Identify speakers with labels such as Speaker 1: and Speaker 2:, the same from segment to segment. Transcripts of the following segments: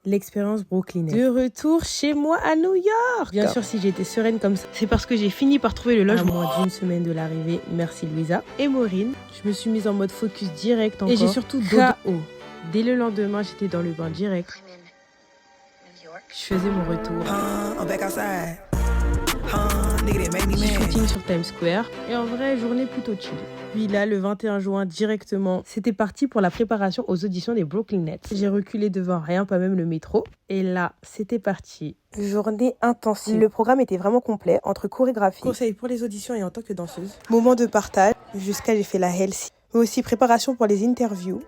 Speaker 1: l'expérience Brooklyn. De retour chez moi à New York. Bien sûr, si j'étais sereine comme ça, c'est parce que j'ai fini par trouver le logement. À moins d'une semaine de l'arrivée, merci Louisa et Maureen. Je me suis mise en mode focus direct encore. Et j'ai surtout KO. Dès le lendemain, j'étais dans le bain direct. Je faisais mon retour. Shooting sur Times Square. Et en vrai, journée plutôt chill. Puis là, le 21 juin, directement, c'était parti pour la préparation aux auditions des Brooklyn Nets. J'ai reculé devant rien, pas même le métro. Et là, c'était parti. Journée intensive. Le programme était vraiment complet, entre chorégraphie, conseils pour les auditions et en tant que danseuse, moment de partage, jusqu'à j'ai fait la healthy, mais aussi préparation pour les interviews.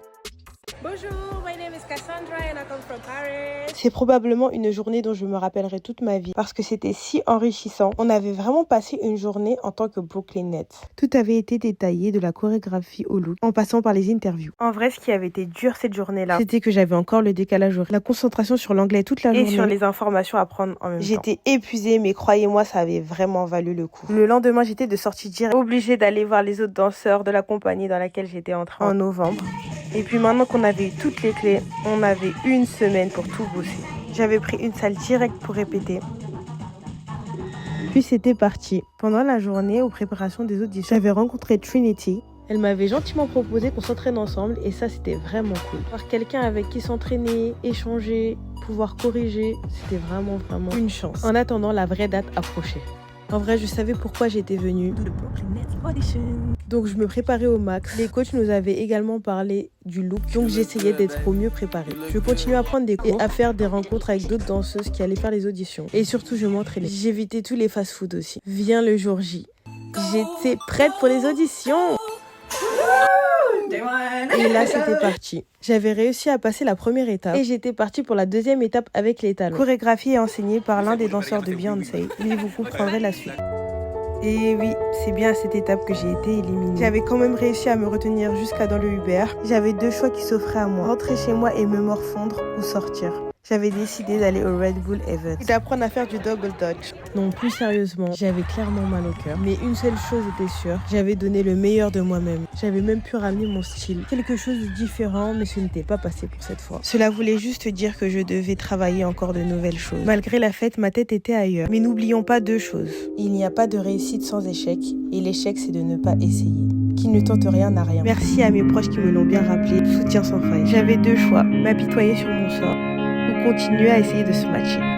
Speaker 1: Bonjour, my name is Cassandra and I come from Paris. C'est probablement une journée dont je me rappellerai toute ma vie parce que c'était si enrichissant. On avait vraiment passé une journée en tant que Brooklyn Nets. Tout avait été détaillé de la chorégraphie au look en passant par les interviews. En vrai, ce qui avait été dur cette journée-là, c'était que j'avais encore le décalage horaire, la concentration sur l'anglais toute la journée et sur les informations à prendre en même temps. J'étais épuisée, mais croyez-moi, ça avait vraiment valu le coup. Le lendemain, j'étais de sortie directe, obligée d'aller voir les autres danseurs de la compagnie dans laquelle j'étais entrée en novembre. Et puis maintenant qu'on avait eu toutes les clés, on avait une semaine pour tout bosser. J'avais pris une salle directe pour répéter. Puis c'était parti. Pendant la journée, aux préparations des auditions, j'avais rencontré Trinity. Elle m'avait gentiment proposé qu'on s'entraîne ensemble et ça, c'était vraiment cool. Avoir quelqu'un avec qui s'entraîner, échanger, pouvoir corriger, c'était vraiment une chance. En attendant, la vraie date approchait. En vrai, je savais pourquoi j'étais venue. Donc, je me préparais au max. Les coachs nous avaient également parlé du look. Donc, j'essayais d'être au mieux préparée. Je continuais à prendre des cours et à faire des rencontres avec d'autres danseuses qui allaient faire les auditions. Et surtout, je m'entraînais. J'évitais tous les fast-food aussi. Vient le jour J. J'étais prête pour les auditions. Et là, c'était parti. J'avais réussi à passer la première étape et j'étais partie pour la deuxième étape avec les talons. Chorégraphie est enseignée par l'un des danseurs de Beyoncé. Et vous comprendrez la suite. Et oui, c'est bien à cette étape que j'ai été éliminée. J'avais quand même réussi à me retenir jusqu'à dans le Uber. J'avais deux choix qui s'offraient à moi. Rentrer chez moi et me morfondre ou sortir. J'avais décidé d'aller au Red Bull Event et d'apprendre à faire du double dutch. Non, plus sérieusement, j'avais clairement mal au cœur. Mais une seule chose était sûre, j'avais donné le meilleur de moi-même. J'avais même pu ramener mon style. Quelque chose de différent, mais ce n'était pas passé pour cette fois. Cela voulait juste dire que je devais travailler encore de nouvelles choses. Malgré la fête, ma tête était ailleurs. Mais n'oublions pas deux choses. Il n'y a pas de réussite sans échec. Et l'échec, c'est de ne pas essayer. Qui ne tente rien n'a rien. Merci à mes proches qui me l'ont bien rappelé. Soutien sans faille. J'avais deux choix. M'apitoyer sur mon sort ou continuer à essayer de se matcher.